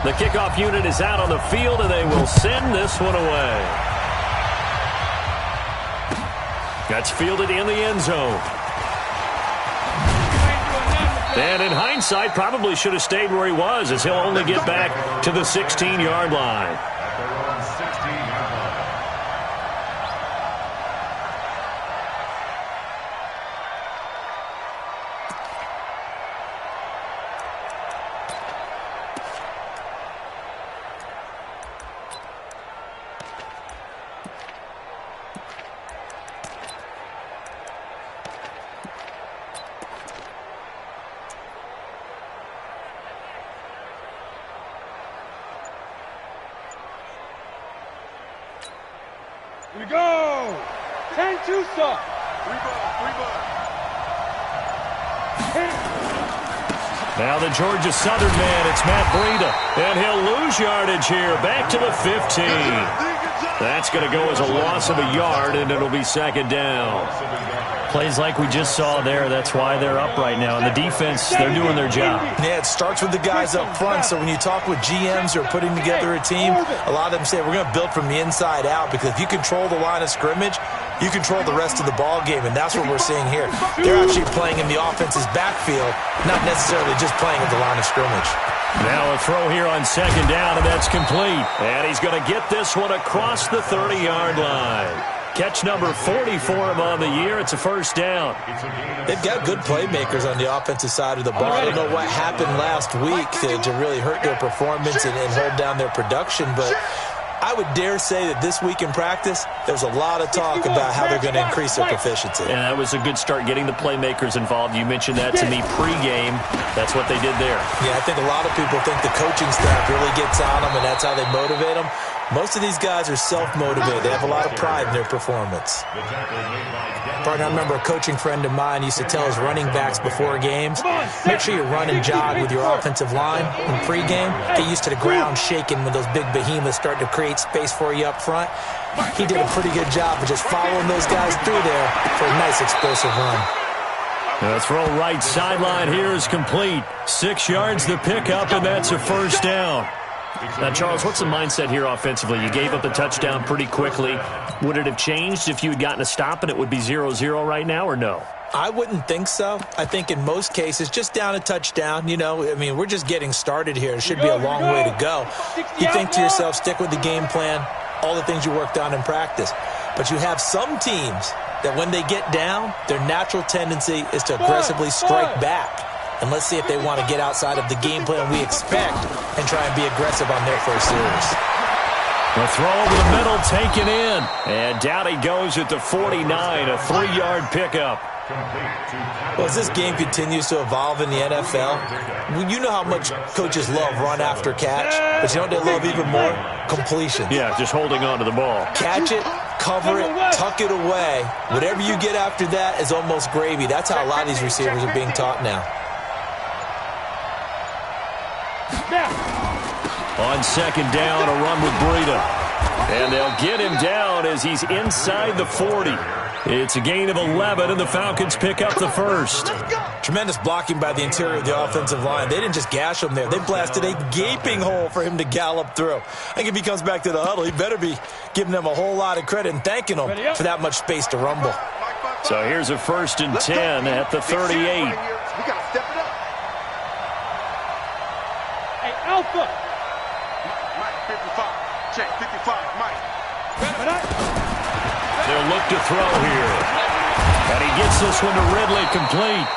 The kickoff unit is out on the field, and they will send this one away. That's fielded in the end zone. And in hindsight, probably should have stayed where he was, as he'll only get back to the 16-yard line. Here we go! 10-2 stop. Now the Georgia Southern man, it's Matt Breida. And he'll lose yardage here, back to the 15. That's going to go as a loss of a yard, and it'll be second down. Plays like we just saw there. That's why they're up right now. And the defense, they're doing their job. Yeah, it starts with the guys up front. So when you talk with GMs who are putting together a team, a lot of them say we're going to build from the inside out, because if you control the line of scrimmage, you control the rest of the ball game, and that's what we're seeing here. They're actually playing in the offense's backfield, not necessarily just playing at the line of scrimmage. Now a throw here on second down, and that's complete. And he's going to get this one across the 30-yard line. Catch number 40 for him on the year. It's a first down. They've got good playmakers on the offensive side of the ball. I don't know what happened last week to really hurt their performance and hold down their production, but I would dare say that this week in practice, there's a lot of talk about how they're going to increase their proficiency. And that was a good start, getting the playmakers involved. You mentioned that to me pregame. That's what they did there. Yeah, I think a lot of people think the coaching staff really gets on them, and that's how they motivate them. Most of these guys are self-motivated. They have a lot of pride in their performance. Partner, I remember a coaching friend of mine used to tell his running backs before games, make sure you run and jog with your offensive line in pregame. Get used to the ground shaking when those big behemoths start to create space for you up front. He did a pretty good job of just following those guys through there for a nice explosive run. The throw right sideline here is complete. 6 yards the pickup, and that's a first down. Now, Charles, what's the mindset here offensively? You gave up the touchdown pretty quickly. Would it have changed if you had gotten a stop and it would be 0-0 right now, or no? I wouldn't think so. I think in most cases, just down a touchdown, we're just getting started here. It should be a long way to go. You think to yourself, stick with the game plan, all the things you worked on in practice. But you have some teams that when they get down, their natural tendency is to aggressively strike back. And let's see if they want to get outside of the game plan we expect and try and be aggressive on their first series. The throw over the middle, taken in. And down he goes at the 49, a 3-yard pickup. Well, as this game continues to evolve in the NFL, you know how much coaches love run after catch, but you know what they love even more? Completion. Yeah, just holding on to the ball. Catch it, cover it, tuck it away. Whatever you get after that is almost gravy. That's how a lot of these receivers are being taught now. On second down, a run with Breida. And they'll get him down as he's inside the 40. It's a gain of 11, and the Falcons pick up the first. Tremendous blocking by the interior of the offensive line. They didn't just gash him there. They blasted a gaping hole for him to gallop through. I think if he comes back to the huddle, he better be giving them a whole lot of credit and thanking them for that much space to rumble. So here's a 1st and 10 at the 38. We got to step it up. Hey, Alpha. Mike, 55. Check, 55. Mike. They'll look to throw here. And he gets this one to Ridley, complete.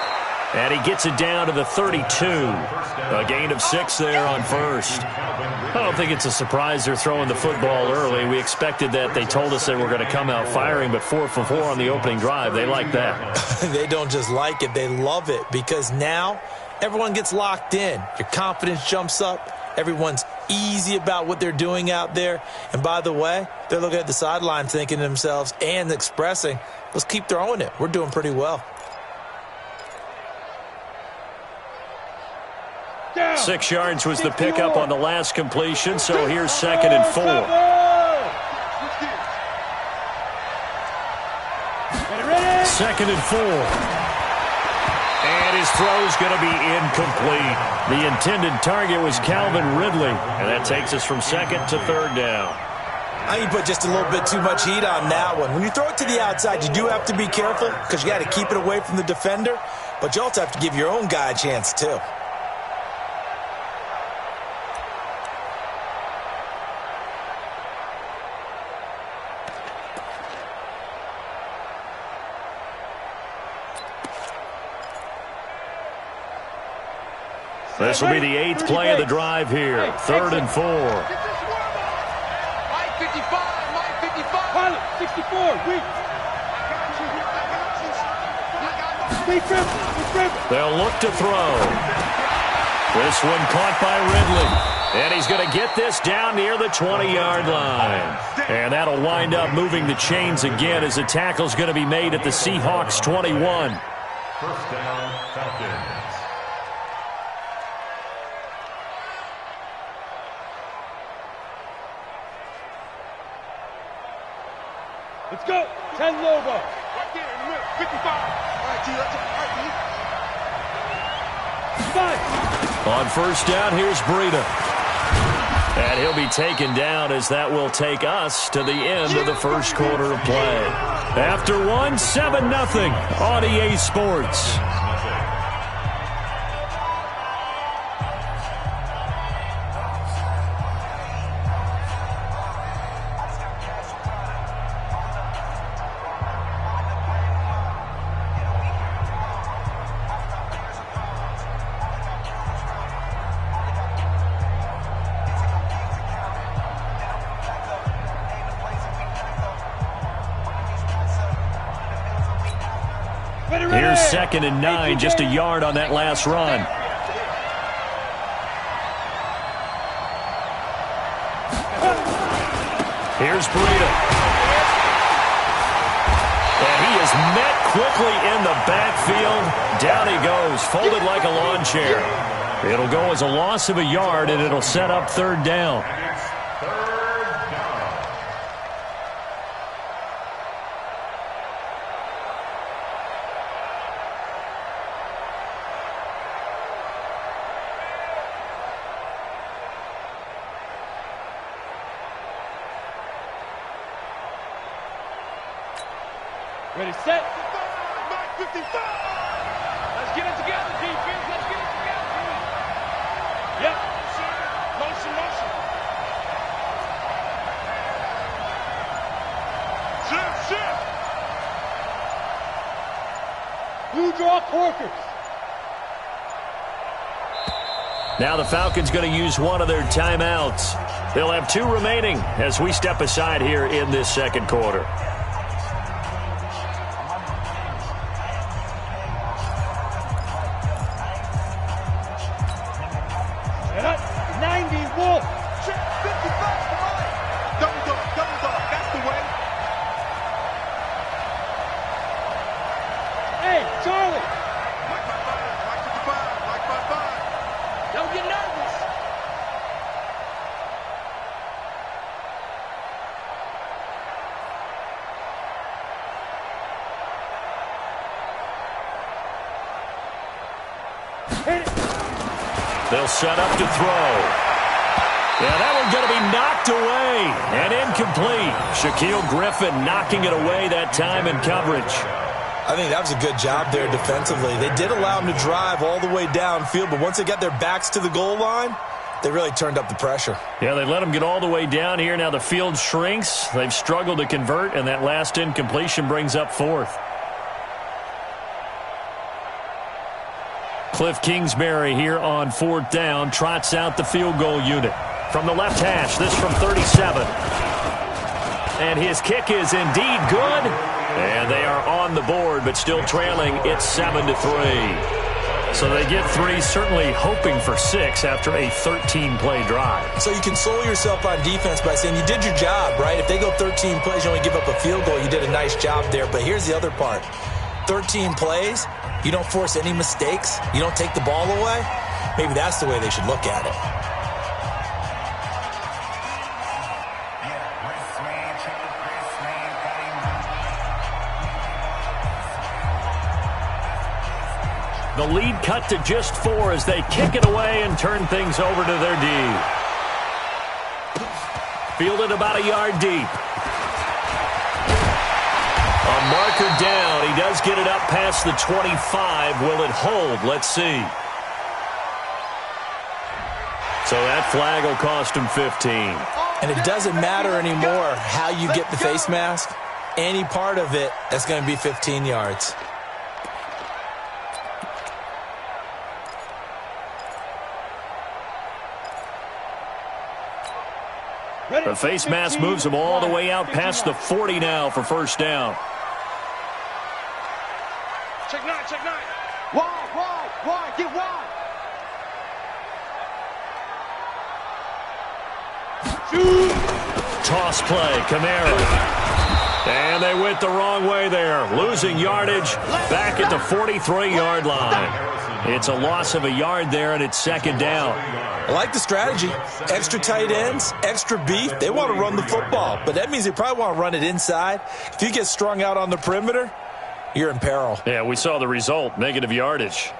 And he gets it down to the 32. A gain of 6 there on first. I don't think it's a surprise they're throwing the football early. We expected that. They told us they were going to come out firing, but 4 for 4 on the opening drive. They like that. They don't just like it. They love it, because now everyone gets locked in. Your confidence jumps up. Everyone's easy about what they're doing out there. And by the way, they're looking at the sideline thinking to themselves and expressing, let's keep throwing it. We're doing pretty well. 6 yards was the pickup on the last completion, so here's 2nd and 4. Second and 4. And his throw's going to be incomplete. The intended target was Calvin Ridley, and that takes us from second to third down. I think you put just a little bit too much heat on that one. When you throw it to the outside, you do have to be careful because you got to keep it away from the defender, but you also have to give your own guy a chance too. This will be the 8th play of the drive here. 3rd and 4. Mike 55, Mike 55. Pilot, 64, They'll look to throw. This one caught by Ridley. And he's going to get this down near the 20-yard line. And that'll wind up moving the chains again as the tackle's going to be made at the Seahawks 21. First down, Falcons. Let's go. 10 Lobo. Right there in the middle. 55. All right, T. Let's go. 5. On first down, here's Breida. And he'll be taken down as that will take us to the end of the first quarter of play. After one, 7-0 on EA Sports. Here's 2nd and 9, just a yard on that last run. Here's Breida. And he is met quickly in the backfield. Down he goes, folded like a lawn chair. It'll go as a loss of a yard, and it'll set up 3rd down. Ready, set. Mike 55. Let's get it together, defense. Let's get it together. Yep. Motion, motion. Shift, shift. Blue draw corkers. Now the Falcons going to use one of their timeouts. They'll have 2 remaining as we step aside here in this second quarter. They'll set up to throw. Yeah, that one's going to be knocked away and incomplete. Shaquille Griffin knocking it away that time in coverage. I think that was a good job there defensively. They did allow him to drive all the way downfield, but once they got their backs to the goal line, they really turned up the pressure. Yeah, they let him get all the way down here. Now the field shrinks. They've struggled to convert, and that last incompletion brings up 4th. Cliff Kingsbury here on 4th down, trots out the field goal unit. From the left hash, this from 37. And his kick is indeed good. And they are on the board, but still trailing. It's 7-3. So they get 3, certainly hoping for 6 after a 13-play drive. So you console yourself on defense by saying you did your job, right? If they go 13 plays, you only give up a field goal, you did a nice job there. But here's the other part. 13 plays, you don't force any mistakes, you don't take the ball away. Maybe that's the way they should look at it. The lead cut to just 4 as they kick it away and turn things over to their D. Fielded about a yard deep. A marker down. He does get it up past the 25. Will it hold? Let's see. So that flag will cost him 15. And it doesn't matter anymore how you get the face mask. Any part of it, that's going to be 15 yards. The face mask moves him all the way out past the 40 now for first down. Check 9, check 9. Wide, get wide. Shoot. Toss play, Kamara. And they went the wrong way there. Losing yardage back at the 43-yard line. It's a loss of a yard there, and it's second down. I like the strategy. Extra tight ends, extra beef. They want to run the football, but that means they probably want to run it inside. If you get strung out on the perimeter, you're in peril. Yeah, we saw the result, negative yardage.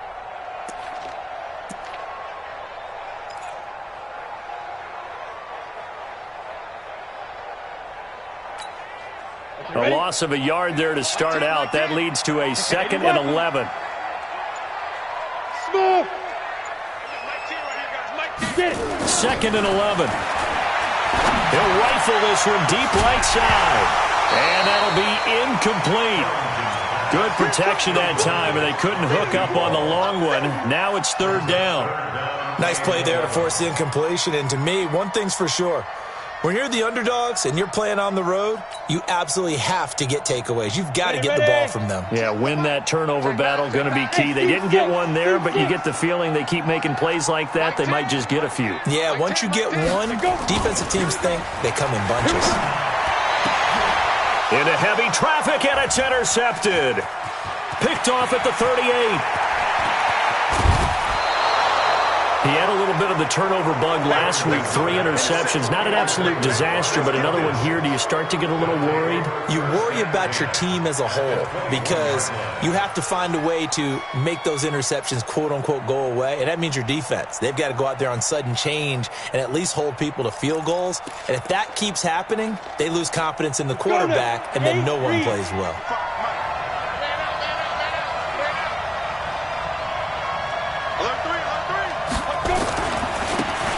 A loss of a yard there to start out. That leads to a 2nd and 11. Smooth. 2nd and 11. He'll rifle this one deep right side. And that'll be incomplete. Good protection that time, and they couldn't hook up on the long one. Now it's 3rd down. Nice play there to force the incompletion. And to me, one thing's for sure. When you're the underdogs and you're playing on the road, you absolutely have to get takeaways. You've got to get the ball from them. Yeah, win that turnover battle, going to be key. They didn't get one there, but you get the feeling they keep making plays like that, they might just get a few. Yeah, once you get one, defensive teams think they come in bunches. Into heavy traffic, and it's intercepted. Picked off at the 38. He had a little bit of the turnover bug last week, 3 interceptions. Not an absolute disaster, but another one here. Do you start to get a little worried? You worry about your team as a whole because you have to find a way to make those interceptions, quote-unquote, go away, and that means your defense. They've got to go out there on sudden change and at least hold people to field goals. And if that keeps happening, they lose confidence in the quarterback, and then no one plays well.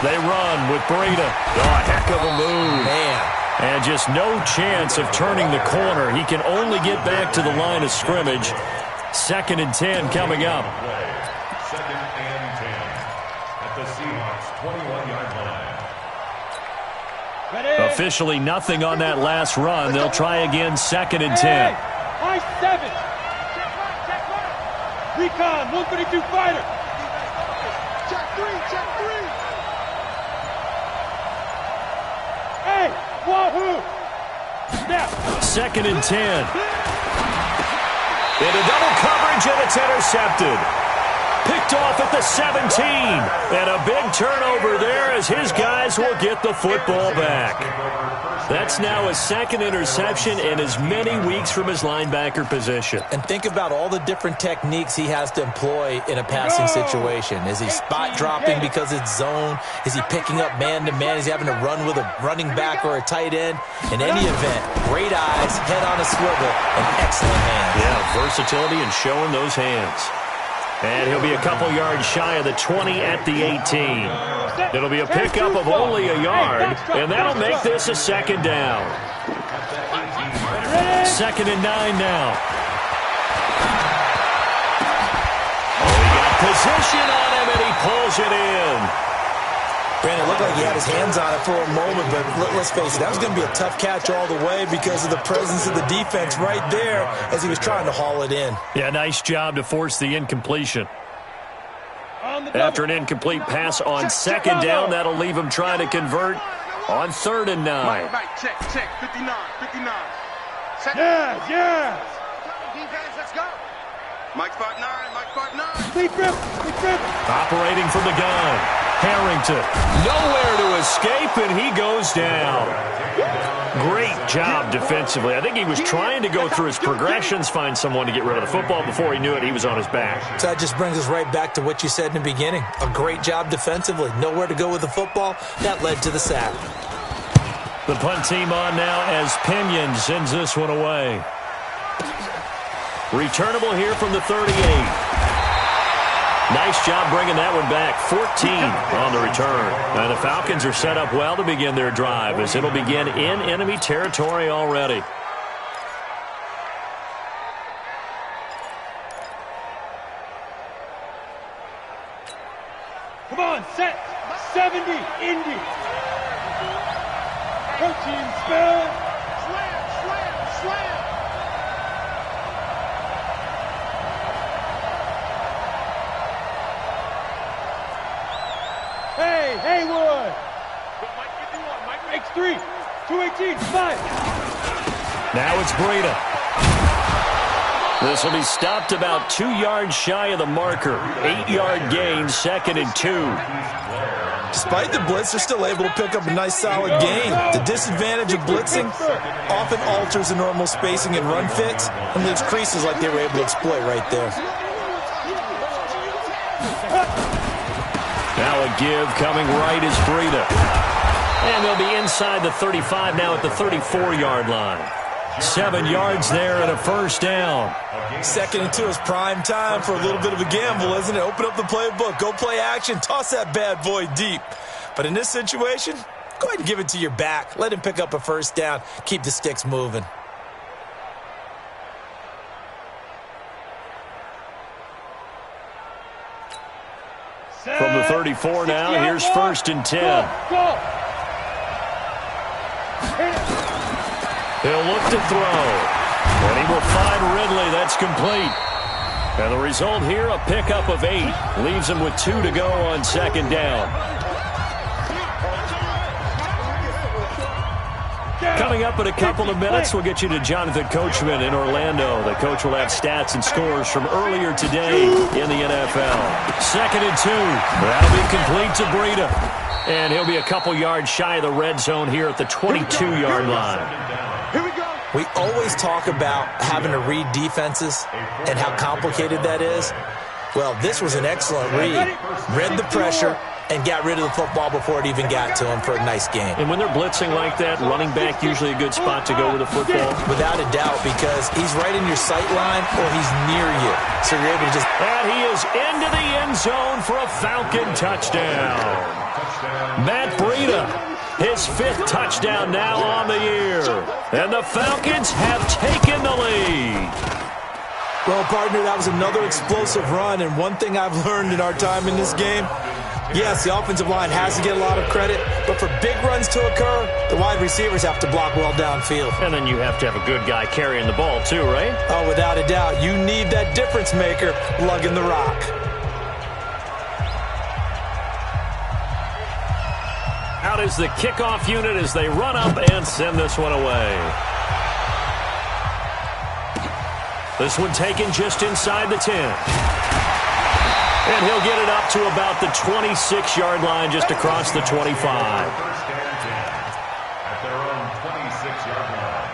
They run with Breida. Oh, a heck of a move. Man. And just no chance of turning the corner. He can only get back to the line of scrimmage. 2nd and 10 coming up. 2nd and 10 at the Seahawks 21-yard line. Officially nothing on that last run. They'll try again, 2nd and 10. High 7. Recon, 132 fighter. Check 3, check 3. Hey, wahoo! Snap. 2nd and 10. Into double coverage, and it's intercepted. Picked off at the 17. And a big turnover there as his guys will get the football back. That's now his 2nd interception in as many weeks from his linebacker position. And think about all the different techniques he has to employ in a passing situation. Is he spot dropping because it's zone? Is he picking up man-to-man? Is he having to run with a running back or a tight end? In any event, great eyes, head on a swivel, and excellent hands. Yeah, versatility and showing those hands. And he'll be a couple yards shy of the 20 at the 18. It'll be a pickup of only a yard, and that'll make this a 2nd down. 2nd and 9 now. Oh, he got position on him, and he pulls it in. Brandon, it looked like he had his hands on it for a moment, but let's face it, that was going to be a tough catch all the way because of the presence of the defense right there as he was trying to haul it in. Yeah, nice job to force the incompletion. After an incomplete pass on 2nd down, that'll leave him trying to convert on 3rd and 9. Check, 59, 59. Yeah. Defense, let's go. Mike spot 9, Mike spot 9. Deep grip. Operating from the gun. Harrington, nowhere to escape, and he goes down. Great job defensively. I think he was trying to go through his progressions, find someone to get rid of the football. Before he knew it, he was on his back. So that just brings us right back to what you said in the beginning. A great job defensively. Nowhere to go with the football. That led to the sack. The punt team on now as Pinion sends this one away. Returnable here from the 38. Nice job bringing that one back. 14 on the return. And the Falcons are set up well to begin their drive as it'll begin in enemy territory already. Come on, set. 70, Indy. 13, spell. Slam, slam, slam. Hey, Haywood. Mike 51, Mike makes 3. 218, 5. Now it's Breida. This will be stopped about 2 yards shy of the marker. 8-yard gain, 2nd and 2. Despite the blitz, they're still able to pick up a nice solid gain. The disadvantage of blitzing often alters the normal spacing and run fits and leaves creases like they were able to exploit right there. Now a give coming right is Breida. And they'll be inside the 35 now at the 34-yard line. 7 yards there and a first down. 2nd and 2 is prime time for a little bit of a gamble, isn't it? Open up the playbook, go play action, toss that bad boy deep. But in this situation, go ahead and give it to your back. Let him pick up a first down. Keep the sticks moving. From the 34 now, here's 1st and 10. Go. He'll look to throw. And he will find Ridley. That's complete. And the result here, a pickup of 8. Leaves him with 2 to go on 2nd down. Coming up in a couple of minutes, we'll get you to Jonathan Coachman in Orlando. The coach will have stats and scores from earlier today in the NFL. 2nd and 2. That'll be complete to Breida. And he'll be a couple yards shy of the red zone here at the 22-yard line. Here we go. We always talk about having to read defenses and how complicated that is. Well, this was an excellent read. Read the pressure and got rid of the football before it even got to him for a nice game. And when they're blitzing like that, running back usually a good spot to go with the football. Without a doubt, because he's right in your sight line or he's near you. So you're able to just... And he is into the end zone for a Falcon touchdown. Matt Breida, his 5th touchdown now on the year. And the Falcons have taken the lead. Well, partner, that was another explosive run. And one thing I've learned in our time in this game, yes, the offensive line has to get a lot of credit, but for big runs to occur, the wide receivers have to block well downfield. And then you have to have a good guy carrying the ball too, right? Oh, without a doubt. You need that difference maker lugging the rock. Out is the kickoff unit as they run up and send this one away. This one taken just inside the 10. And he'll get it up to about the 26-yard line, just across the 25. At their own 26-yard line.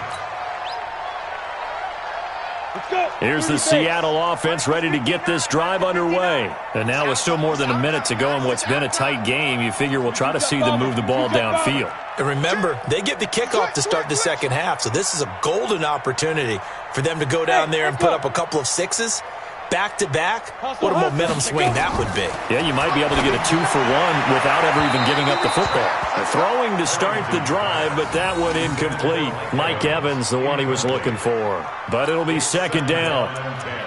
Let's go. Here's the Seattle offense ready to get this drive underway. And now with still more than a minute to go in what's been a tight game, you figure we'll try to see them move the ball downfield. And remember, they get the kickoff to start the second half, so this is a golden opportunity for them to go down there and put up a couple of 6s. Back-to-back, what a momentum swing that would be. Yeah, you might be able to get a 2-for-1 without ever even giving up the football. Throwing to start the drive, but that one incomplete. Mike Evans, the one he was looking for. But it'll be 2nd down.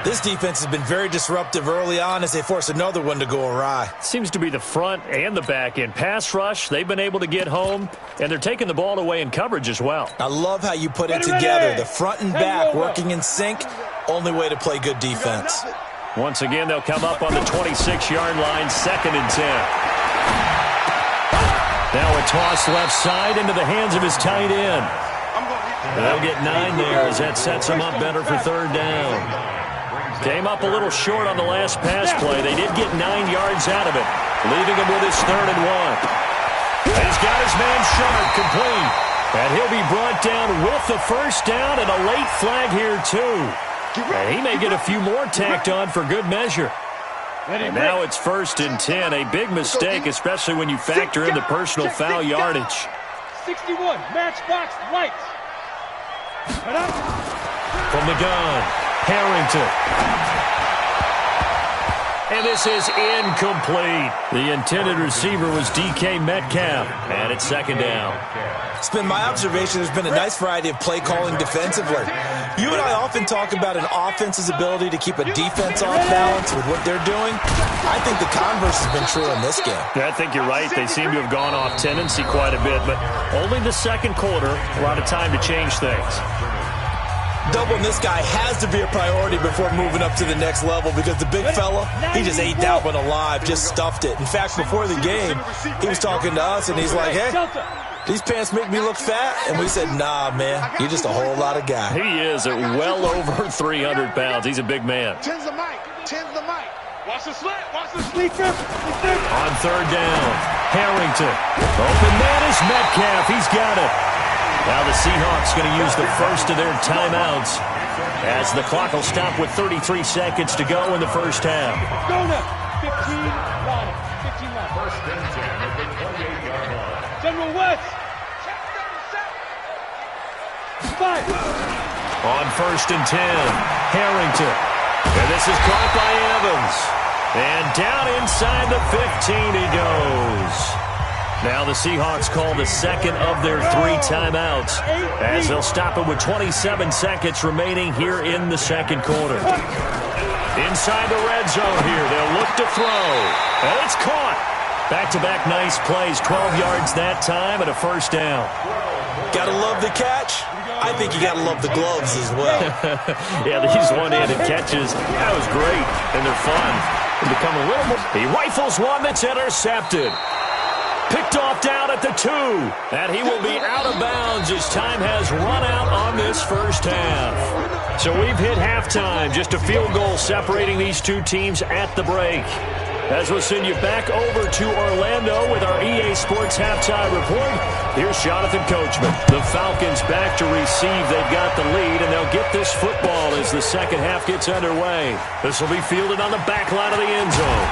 This defense has been very disruptive early on as they force another one to go awry. Seems to be the front and the back end. Pass rush, they've been able to get home, and they're taking the ball away in coverage as well. I love how you put it together. The front and back working in sync. Only way to play good defense. Once again, they'll come up on the 26-yard line, 2nd and 10. Now a toss left side into the hands of his tight end. They'll get 9 there as that sets them up better for 3rd down. Came up a little short on the last pass play. They did get 9 yards out of it. leaving him with his 3rd and 1. He's got his man Sharp complete. And he'll be brought down with the first down and a late flag here, too. And he may get a few more tacked on for good measure. And now it's 1st and 10. A big mistake, especially when you factor in the personal foul yardage. 61, matchbox lights. From the gun, Harrington. And this is incomplete. The intended receiver was DK Metcalf. And it's 2nd down. It's been my observation there's been a nice variety of play calling defensively. You and I often talk about an offense's ability to keep a defense off balance with what they're doing. I think the converse has been true in this game. Yeah, I think you're right. They seem to have gone off tendency quite a bit, but only the 2nd quarter, a lot of time to change things. Doubling this guy has to be a priority before moving up to the next level because the big fella, he just ate that one alive, just stuffed it. In fact, before the game, he was talking to us, and he's like, hey, these pants make me look fat? And we said, nah, man, you're just a whole lot of guy. He is at well over 300 pounds. He's a big man. Tens the mic. Watch the slant. Watch the sleeper. On 3rd down, Harrington. Open man is Metcalf. He's got it. Now the Seahawks going to use the first of their timeouts as the clock will stop with 33 seconds to go in the first half. Go now. 15 line. 15 line. 1st and 10 at the 28-yard line. General West. Check 37. 5. On 1st and 10, Harrington. And this is caught by Evans. And down inside the 15 he goes. Now the Seahawks call the 2nd of their 3 timeouts as they'll stop it with 27 seconds remaining here in the 2nd quarter. Inside the red zone here, they'll look to throw. And it's caught. Back-to-back nice plays, 12 yards that time and a 1st down. Gotta love the catch. I think you gotta love the gloves as well. Yeah, these one-handed catches, that was great, and they're fun. They become a little more. He rifles one that's intercepted. Picked off down at the 2. And he will be out of bounds as time has run out on this first half. So we've hit halftime. Just a field goal separating these two teams at the break. As we'll send you back over to Orlando with our EA Sports Halftime Report, here's Jonathan Coachman. The Falcons back to receive. They've got the lead, and they'll get this football as the second half gets underway. This will be fielded on the back line of the end zone.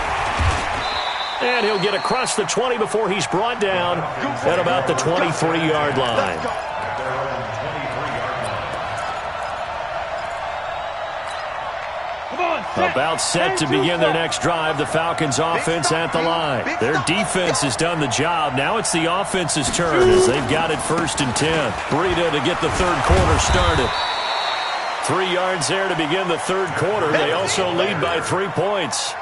And he'll get across the 20 before he's brought down at about the 23-yard line. About set to begin their next drive. The Falcons offense at the line. Their defense has done the job. Now it's the offense's turn as they've got it 1st and 10. Breida to get the 3rd quarter started. 3 yards there to begin the 3rd quarter. They also lead by 3 points.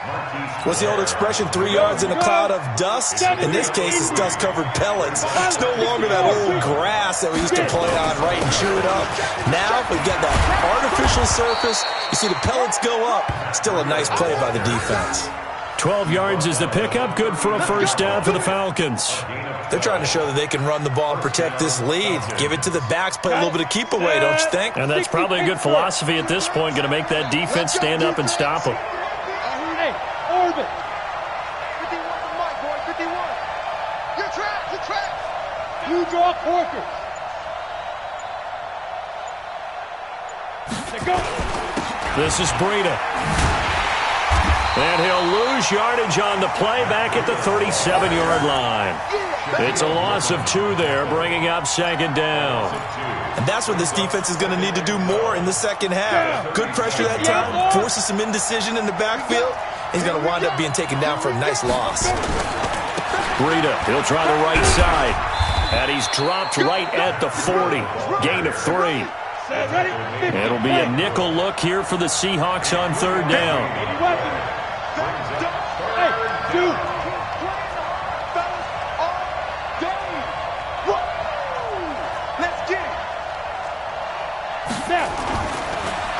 What's the old expression, 3 yards in a cloud of dust? In this case, it's dust-covered pellets. It's no longer that old grass that we used to play on, right, and chew it up. Now we've got that artificial surface. You see the pellets go up. Still a nice play by the defense. 12 yards is the pickup. Good for a 1st down for the Falcons. They're trying to show that they can run the ball and protect this lead. Give it to the backs, play a little bit of keep away, don't you think? And that's probably a good philosophy at this point, going to make that defense stand up and stop them. Hey, Orbit. 51 to Mike, boy, 51. Your track. You draw Corker. Go. This is Breida. And he'll lose yardage on the play back at the 37-yard line. It's a loss of 2 there, bringing up 2nd down. And that's what this defense is going to need to do more in the second half. Good pressure that time, forces some indecision in the backfield. He's going to wind up being taken down for a nice loss. Breida, he'll try the right side. And he's dropped right at the 40. Gain of 3. It'll be a nickel look here for the Seahawks on 3rd down.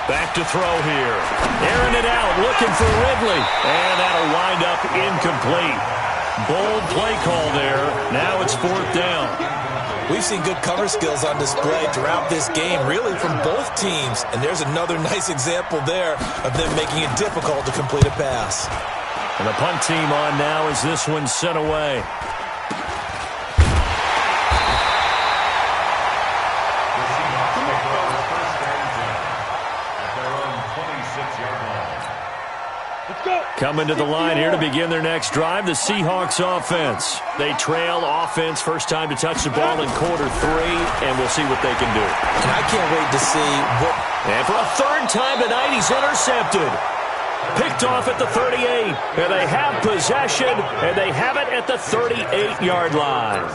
Back to throw here. Airing it out, looking for Ridley. And that'll wind up incomplete. Bold play call there. Now it's 4th down. We've seen good cover skills on display throughout this game, really from both teams. And there's another nice example there of them making it difficult to complete a pass. And the punt team on now as this one sent away. Coming to the line here to begin their next drive, the Seahawks offense. They trail offense, first time to touch the ball in quarter 3, and we'll see what they can do. And I can't wait to see what... And for a third time tonight, he's intercepted. Picked off at the 38, and they have possession, and they have it at the 38-yard line.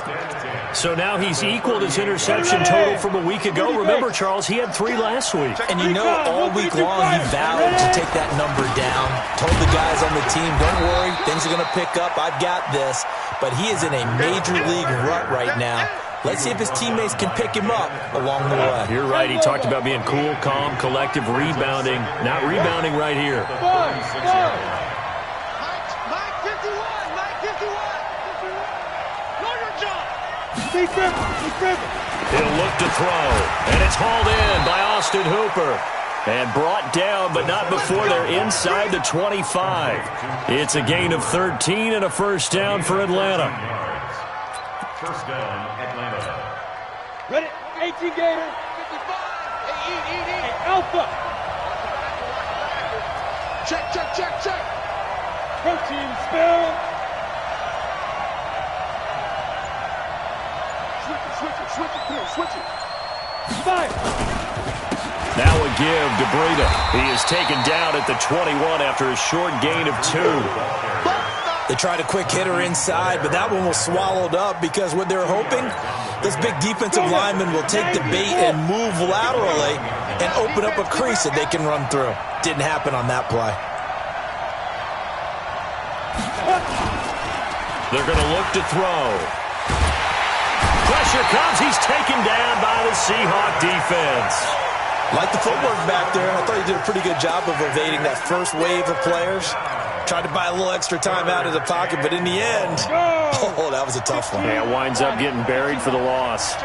So now he's equaled his interception total from a week ago. Remember, Charles, he had 3 last week. And you know, all week long he vowed to take that number down. Told the guys on the team, don't worry, things are going to pick up. I've got this. But he is in a major league rut right now. Let's see if his teammates can pick him up along the way. You're right. He talked about being cool, calm, collective, rebounding. Not rebounding right here. Mike 51. Mike 51. Know your job. He'll look to throw. And it's hauled in by Austin Hooper. And brought down, but not before they're inside the 25. It's a gain of 13 and a first down for Atlanta. First down, Atlanta. Ready? 18 Gator. 55. Hey, Alpha. Check. Protein spill. Switch it. Fire. Now a give to Breida. He is taken down at the 21 after a short gain of 2. They tried a quick hitter inside, but that one was swallowed up because what they're hoping, this big defensive lineman will take the bait and move laterally and open up a crease that they can run through. Didn't happen on that play. They're going to look to throw. Pressure comes. He's taken down by the Seahawk defense. Like the footwork back there. I thought he did a pretty good job of evading that first wave of players. Tried to buy a little extra time out of the pocket, but in the end, oh, that was a tough one. Yeah, winds up getting buried for the loss.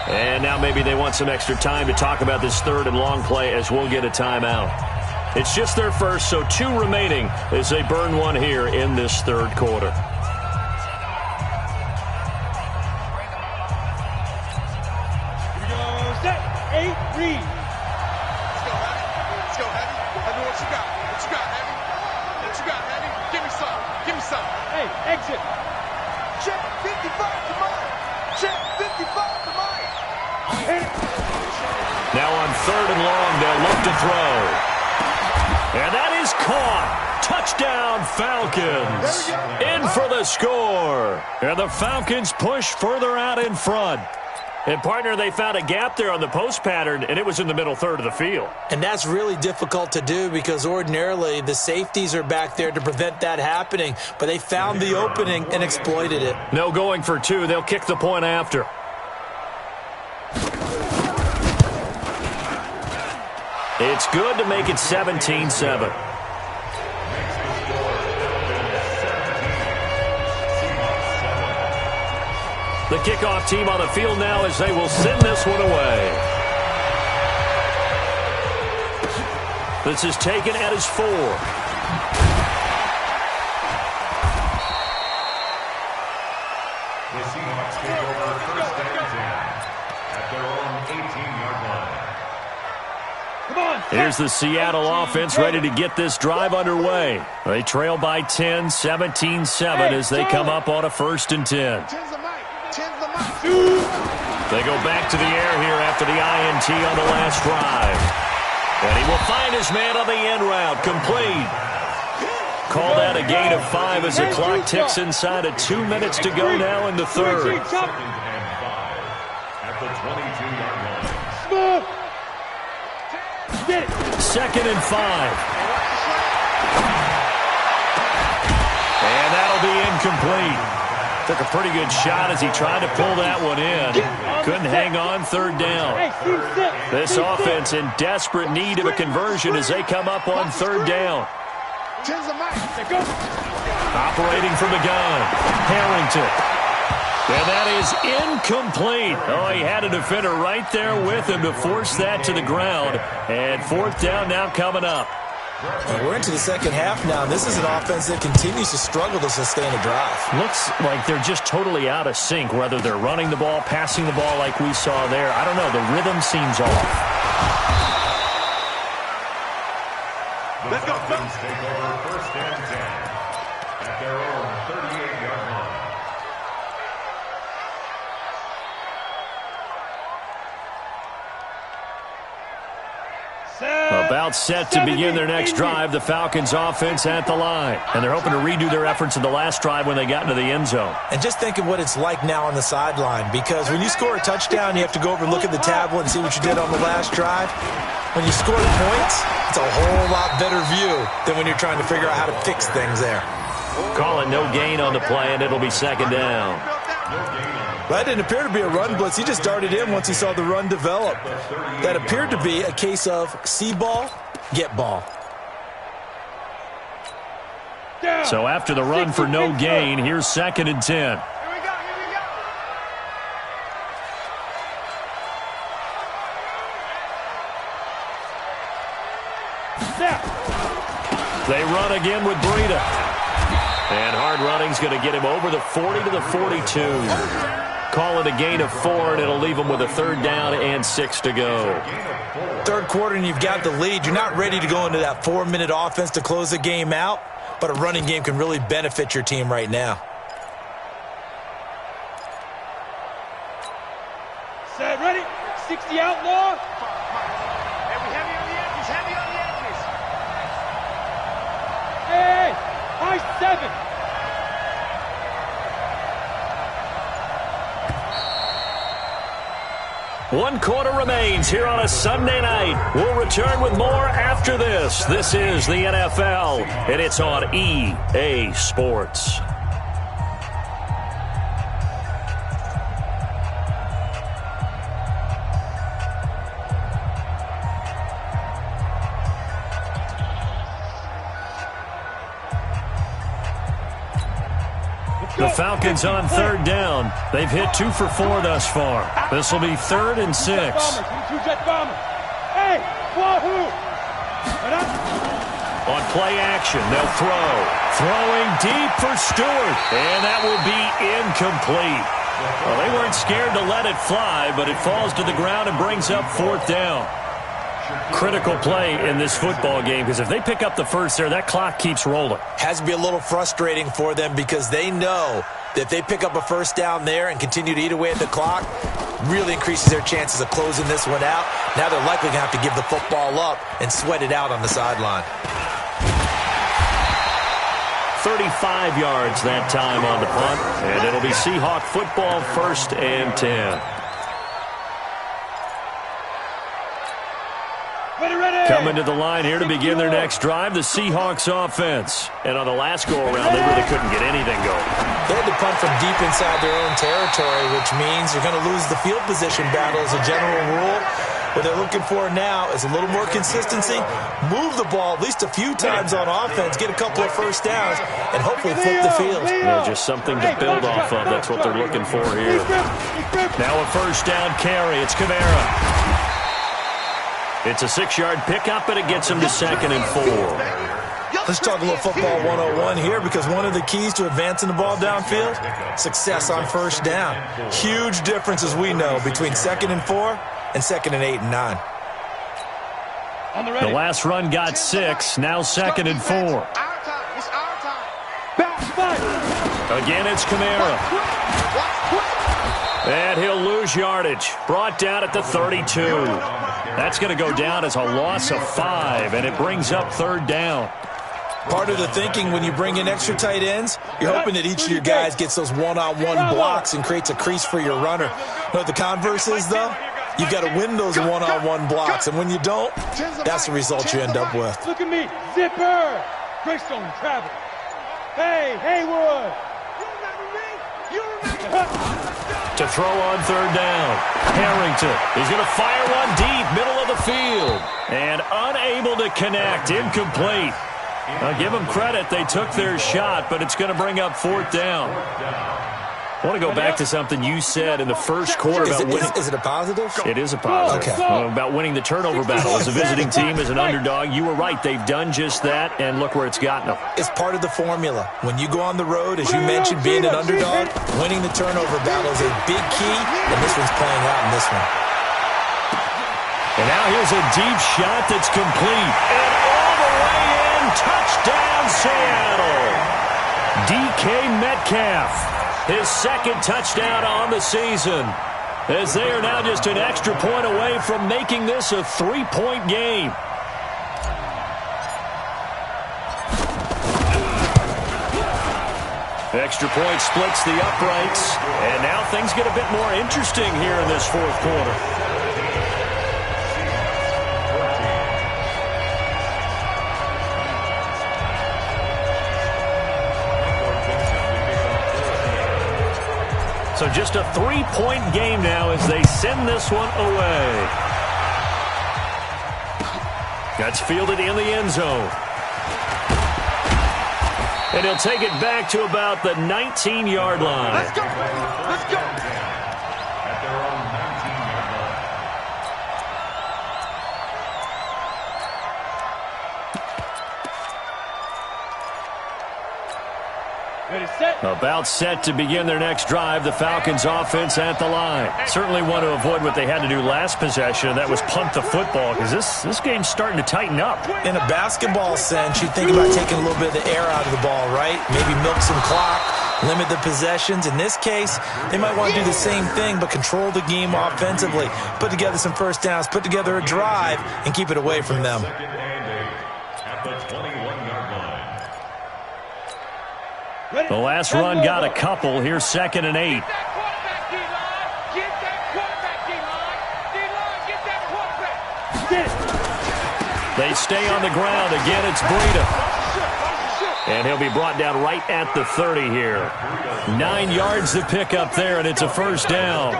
And now maybe they want some extra time to talk about this third and long play as we'll get a timeout. It's just their first, so 2 remaining as they burn one here in this third quarter. Set. 8 read. Let's go, Heavy. I know what you got. What you got, Heavy? What you got, Heavy? Give me some. Hey, exit. Check 55 to mine. Check 55 to mine. Now on third and long, they'll look to throw. And that is caught. Touchdown, Falcons. In for the score. And the Falcons push further out in front. And, partner, they found a gap there on the post pattern, and it was in the middle third of the field. And that's really difficult to do because ordinarily the safeties are back there to prevent that happening. But they found the opening and exploited it. No going for 2. They'll kick the point after. It's good to make it 17-7. The kickoff team on the field now as they will send this one away. This is taken at his 4. The Seahawks take over first and 10 at their own 18-yard line. Come on. Here's the Seattle offense ready to get this drive underway. They trail by 10, 17-7 as they come up on a first and 10. They go back to the air here after the INT on the last drive. And he will find his man on the end route. Complete. Call that a gain of 5 as the clock ticks inside of 2 minutes to go now in the third. Second and 5 at the 22-yard line. Second and 5. And that'll be incomplete. Took a pretty good shot as he tried to pull that one in. Couldn't hang on third down. This offense in desperate need of a conversion as they come up on third down. Operating from the gun, Harrington. And that is incomplete. Oh, he had a defender right there with him to force that to the ground. And fourth down now coming up. We're into the second half now, and this is an offense that continues to struggle to sustain a drive. Looks like they're just totally out of sync, whether they're running the ball, passing the ball like we saw there. I don't know. The rhythm seems off. Let's go. Take over first and 10 at their own 38-yard line. About set to begin their next drive, the Falcons offense at the line. And they're hoping to redo their efforts in the last drive when they got into the end zone. And just think of what it's like now on the sideline, because when you score a touchdown, you have to go over and look at the tablet and see what you did on the last drive. When you score points, it's a whole lot better view than when you're trying to figure out how to fix things there. Calling no gain on the play, and it'll be second down. That didn't appear to be a run blitz. He just darted in once he saw the run develop. That appeared to be a case of see ball, get ball. So after the run for no gain, here's second and 10. They run again with Breida. And hard running's going to get him over the 40 to the 42. Call it a gain of 4, and it'll leave him with a third down and 6 to go. Third quarter, and you've got the lead. You're not ready to go into that 4-minute offense to close the game out, but a running game can really benefit your team right now. Set, ready? 60 outlaw. Heavy on the edges, heavy on the edges. Hey, high 7. One quarter remains here on a Sunday night. We'll return with more after this. This is the NFL, and it's on EA Sports. The Falcons on third down. They've hit 2 for 4 thus far. This will be third and 6. Hey, wahoo! On play action, they'll throw. Throwing deep for Stewart. And that will be incomplete. Well, they weren't scared to let it fly, but it falls to the ground and brings up fourth down. Critical play in this football game, because if they pick up the first there, that clock keeps rolling. Has to be a little frustrating for them, because they know that if they pick up a first down there and continue to eat away at the clock, really increases their chances of closing this one out. Now they're likely going to have to give the football up and sweat it out on the sideline. 35 yards that time on the punt, and it'll be Seahawk football, first and 10. Coming to the line here to begin their next drive, the Seahawks offense. And on the last go-around, they really couldn't get anything going. They had to punt from deep inside their own territory, which means you're going to lose the field position battle as a general rule. What they're looking for now is a little more consistency, move the ball at least a few times on offense, get a couple of first downs, and hopefully flip the field. Yeah, just something to build off of. That's what they're looking for here. Now a first down carry. It's Kamara. It's a 6-yard pickup, and it gets him to second and 4. Let's talk a little football 101 here, because one of the keys to advancing the ball downfield, success on first down. Huge difference, as we know, between second and 4 and second and 8 and 9. The last run got 6, now second and 4. It's our time. Again, it's Kamara. And he'll lose yardage. Brought down at the 32. That's going to go down as a loss of 5, and it brings up third down. Part of the thinking when you bring in extra tight ends, you're hoping that each of your guys gets those one-on-one blocks and creates a crease for your runner. You know what the converse is, though? You've got to win those one-on-one blocks, and when you don't, that's the result you end up with. Look at me, Zipper! Greystone travel. Hey, Haywood! You remember me? To throw on third down. Harrington. He's going to fire one deep, middle of the field. And unable to connect. Incomplete. Now, give them credit. They took their shot, but it's going to bring up fourth down. I want to go back to something you said in the first quarter about winning. Is it a positive? It is a positive. Okay. About winning the turnover battle as a visiting team, as an underdog. You were right. They've done just that, and look where it's gotten them. It's part of the formula. When you go on the road, as you mentioned, being an underdog, winning the turnover battle is a big key, and this one's playing out in this one. And now here's a deep shot that's complete. And all the way in, touchdown Seattle. DK Metcalf. His second touchdown on the season, as they are now just an extra point away from making this a 3-point game. Extra point splits the uprights, and now things get a bit more interesting here in this fourth quarter. So just a 3-point game now as they send this one away. That's fielded in the end zone. And he'll take it back to about the 19-yard line. Let's go. Let's go. At their own 19-yard line. Ready, set. About set to begin their next drive, the Falcons offense at the line. Certainly want to avoid what they had to do last possession. That was punt the football, because this game's starting to tighten up. In a basketball sense, you think about taking a little bit of the air out of the ball, right? Maybe milk some clock, limit the possessions. In this case, they might want to do the same thing, but control the game offensively. Put together some first downs, put together a drive, and keep it away from them. Second and 8 at the 21-yard line. Ready. The last run got a couple. Here's 2nd and 8. Get that quarterback, D-line. Get that quarterback, D-line. D-line, get that quarterback. They stay on the ground. Again, it's Breida. And he'll be brought down right at the 30 here. 9 yards to pick up there, and it's a first down.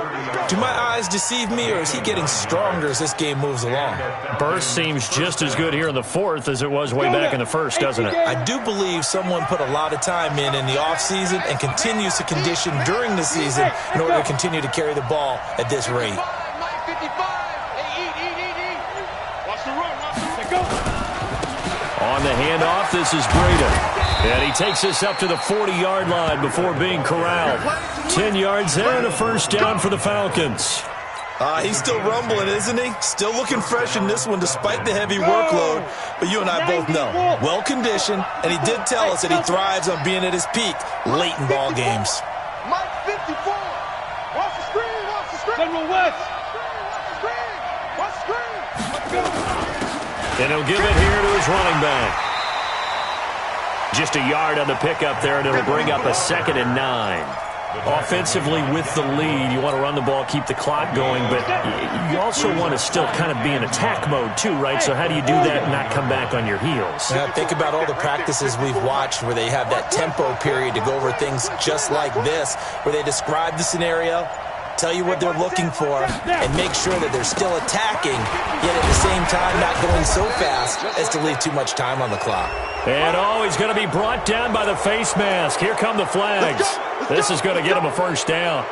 Do my eyes deceive me, or is he getting stronger as this game moves along? Burst seems just as good here in the fourth as it was way back in the first, doesn't it? I do believe someone put a lot of time in the offseason and continues to condition during the season in order to continue to carry the ball at this rate. Mike 55. Hey, eat. Watch the run. Watch the run. Go. On the handoff, this is Breida. And he takes us up to the 40-yard line before being corralled. 10 yards there and a first down for the Falcons. He's still rumbling, isn't he? Still looking fresh in this one despite the heavy workload. But you and I both know, well-conditioned, and he did tell us that he thrives on being at his peak late in ball games. Mike 54. Watch the screen. Watch the screen. General West. Watch the screen. Watch the screen. Let's go. And he'll give it here to his running back. Just a yard on the pickup there, and it'll bring up a 2nd and 9. Offensively with the lead, you want to run the ball, keep the clock going, but you also want to still kind of be in attack mode too, right? So how do you do that and not come back on your heels? Yeah, think about all the practices we've watched where they have that tempo period to go over things just like this, where they describe the scenario, tell you what they're looking for, and make sure that they're still attacking, yet at the same time not going so fast as to leave too much time on the clock. And he's going to be brought down by the face mask. Here come the flags. This is going to get him a first down.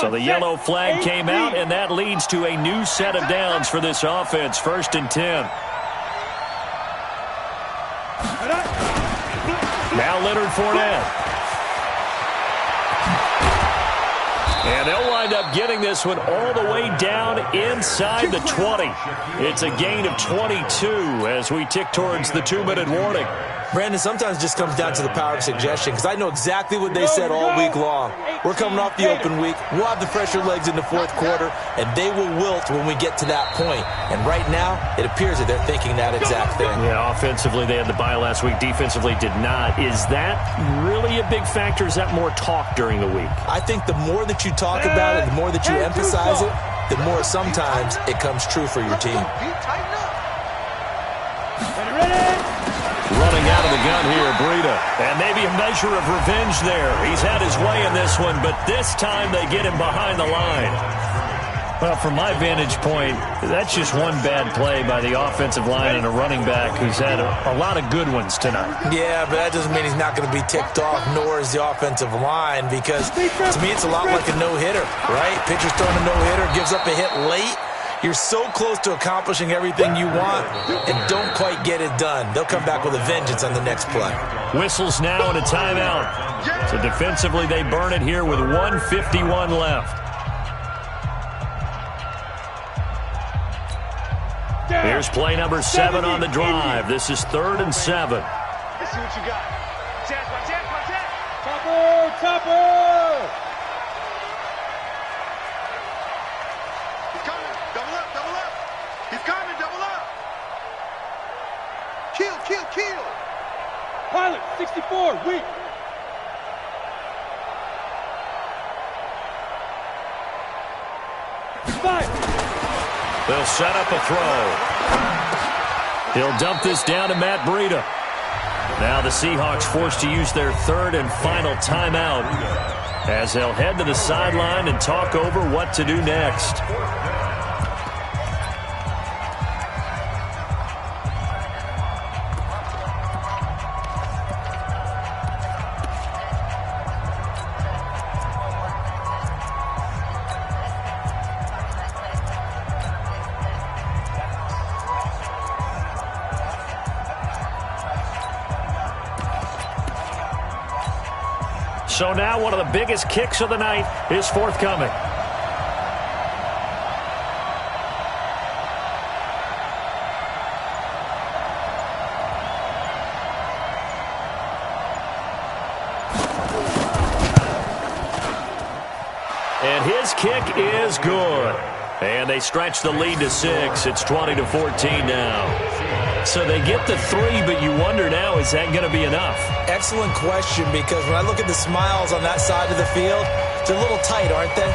So the yellow flag came out, and that leads to a new set of downs for this offense. 1st and 10. Now Leonard Fournette. And they'll wind up getting this one all the way down inside the 20. It's a gain of 22 as we tick towards the 2-minute warning. Brandon, sometimes it just comes down to the power of suggestion, because I know exactly what they said all week long. We're coming off the open week. We'll have the fresher legs in the fourth quarter, and they will wilt when we get to that point. And right now, it appears that they're thinking that exact thing. Yeah, offensively, they had the bye last week. Defensively, did not. Is that really a big factor? Is that more talk during the week? I think the more that you talk about it, the more that you emphasize it, the more sometimes it comes true for your team. Tighten up. Running out of the gun here, Breida. And maybe a measure of revenge there. He's had his way in this one, but this time they get him behind the line. Well, from my vantage point, that's just one bad play by the offensive line and a running back who's had a lot of good ones tonight. Yeah, but that doesn't mean he's not going to be ticked off, nor is the offensive line, because to me it's a lot like a no-hitter, right? Pitcher's throwing a no-hitter, gives up a hit late. You're so close to accomplishing everything you want and don't quite get it done. They'll come back with a vengeance on the next play. Whistles now and a timeout. So defensively they burn it here with 1:51 left. Here's play number 7 on the drive. This is 3rd and 7. Let's see what you got. Topper! He's coming. Double up. He's coming. Double up. Kill. Pilot, 64, weak. Five. They'll set up a throw. He'll dump this down to Matt Breida. Now the Seahawks forced to use their 3rd and final timeout as they'll head to the sideline and talk over what to do next. So now one of the biggest kicks of the night is forthcoming. And his kick is good. And they stretch the lead to 6. It's 20-14 now. So they get the 3, but you wonder now, is that going to be enough? Excellent question, because when I look at the smiles on that side of the field, they're a little tight, aren't they?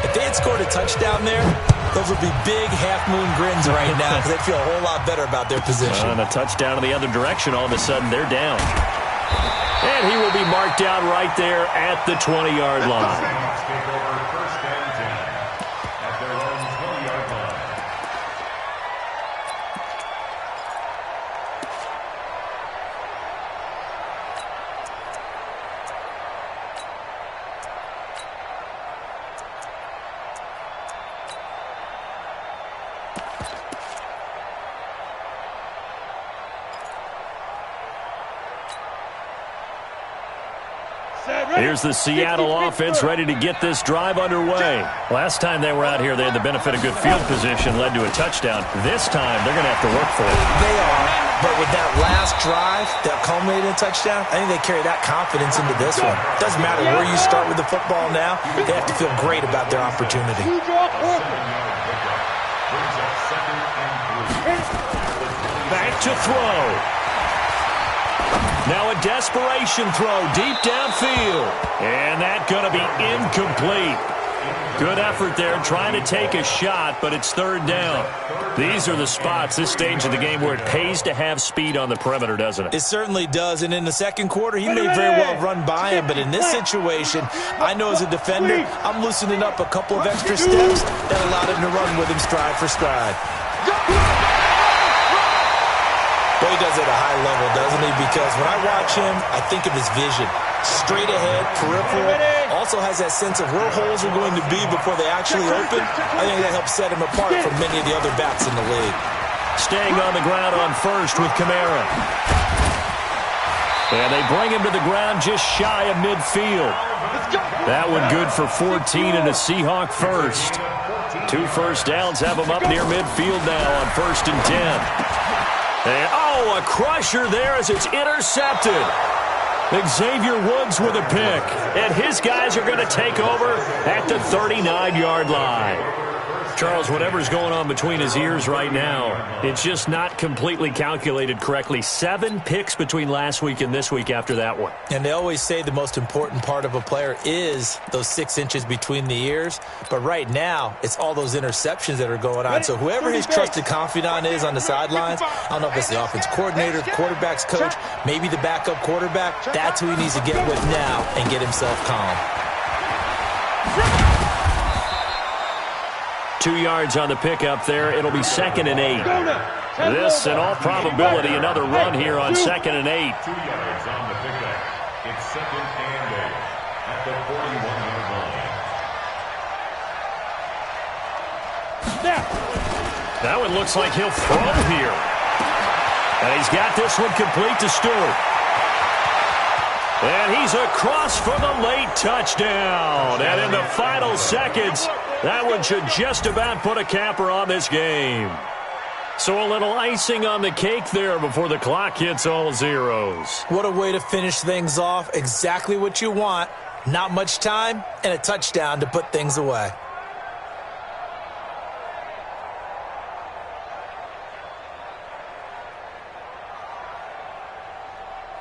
If they had scored a touchdown there, those would be big half-moon grins right now because they'd feel a whole lot better about their position. And a touchdown in the other direction, all of a sudden they're down. And he will be marked down right there at the 20-yard line. Here's the Seattle offense ready to get this drive underway. Last time they were out here, they had the benefit of good field position, led to a touchdown. This time, they're going to have to work for it. They are, but with that last drive that culminated in a touchdown, I think they carry that confidence into this one. Doesn't matter where you start with the football now, they have to feel great about their opportunity. Back to throw. Now a desperation throw deep downfield. And that's going to be incomplete. Good effort there trying to take a shot, but it's 3rd down. These are the spots, this stage of the game, where it pays to have speed on the perimeter, doesn't it? It certainly does, and in the second quarter, he may very well run by him, but in this situation, I know as a defender, I'm loosening up a couple of extra steps that allowed him to run with him stride for stride. Well, he does it at a high level, doesn't he? Because when I watch him, I think of his vision. Straight ahead, peripheral, also has that sense of where holes are going to be before they actually open. I think that helps set him apart from many of the other backs in the league. Staying on the ground on first with Kamara. And they bring him to the ground just shy of midfield. That one good for 14 and a Seahawk first. 2 first downs have him up near midfield now on 1st and 10. And, a crusher there as it's intercepted. Xavier Woods with a pick. And his guys are going to take over at the 39-yard line. Charles, whatever's going on between his ears right now, it's just not completely calculated correctly. 7 picks between last week and this week after that one. And they always say the most important part of a player is those 6 inches between the ears. But right now, it's all those interceptions that are going on. So whoever his trusted confidant is on the sidelines, I don't know if it's the offense coordinator, the quarterback's coach, maybe the backup quarterback, that's who he needs to get with now and get himself calm. 2 yards on the pickup there. It'll be 2nd and 8. This, in all probability, another run here on 2nd and 8. 2 yards on the pickup. It's 2nd and 8 at the 41-yard line. That one looks like he'll throw here. And he's got this one complete to Stewart. And he's across for the late touchdown. And in the final seconds, that one should just about put a capper on this game. So a little icing on the cake there before the clock hits all zeros. What a way to finish things off. Exactly what you want. Not much time and a touchdown to put things away.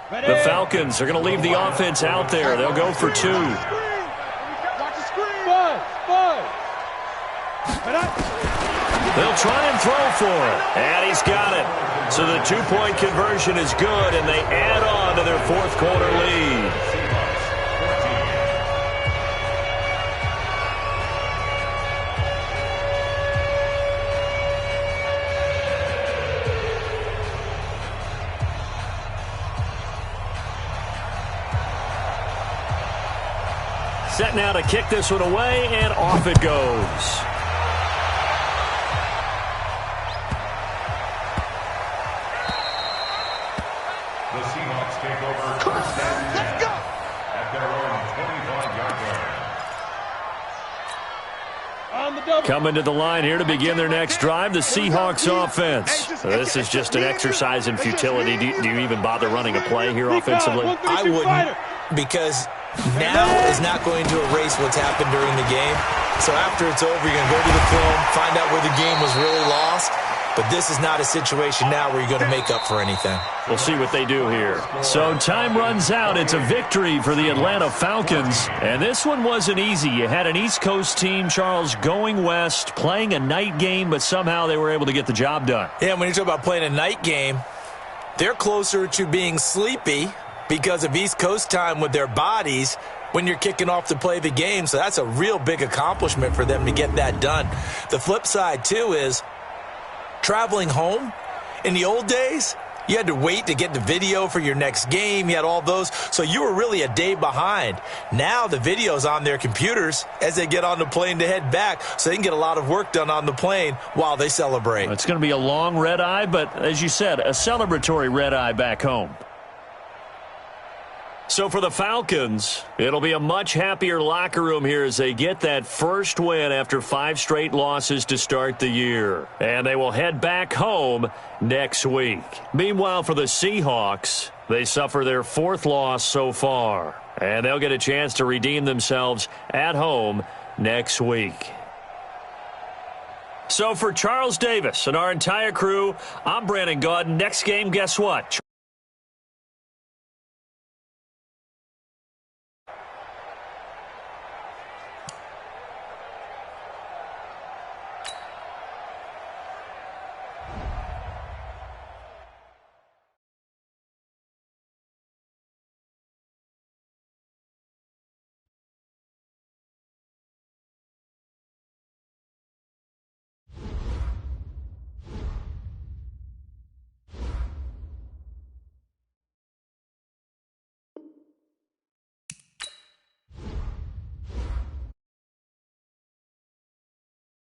The Falcons are going to leave the offense out there. They'll go for 2. Watch the screen. 5. They'll try and throw for it. And he's got it. So the 2-point conversion is good, and they add on to their 4th quarter lead. Set now to kick this one away, and off it goes. The Seahawks take over first and 10 at their own 25-yard line. On the double. Coming to the line here to begin their next drive, the Seahawks offense. This is just an exercise in futility. Do you even bother running a play here offensively? I wouldn't, because now is not going to erase what's happened during the game. So after it's over, you're going to go to the film, find out where the game was really lost. But this is not a situation now where you're going to make up for anything. We'll see what they do here. So time runs out. It's a victory for the Atlanta Falcons. And this one wasn't easy. You had an East Coast team, Charles, going west, playing a night game, but somehow they were able to get the job done. Yeah, when you talk about playing a night game, they're closer to being sleepy because of East Coast time with their bodies when you're kicking off to play the game. So that's a real big accomplishment for them to get that done. The flip side, too, is traveling home. In the old days, you had to wait to get the video for your next game. You had all those. So you were really a day behind. Now the video's on their computers as they get on the plane to head back, so they can get a lot of work done on the plane while they celebrate. It's going to be a long red eye, but as you said, a celebratory red eye back home. So for the Falcons, it'll be a much happier locker room here as they get that first win after 5 straight losses to start the year. And they will head back home next week. Meanwhile, for the Seahawks, they suffer their 4th loss so far. And they'll get a chance to redeem themselves at home next week. So for Charles Davis and our entire crew, I'm Brandon Gaudin. Next game, guess what?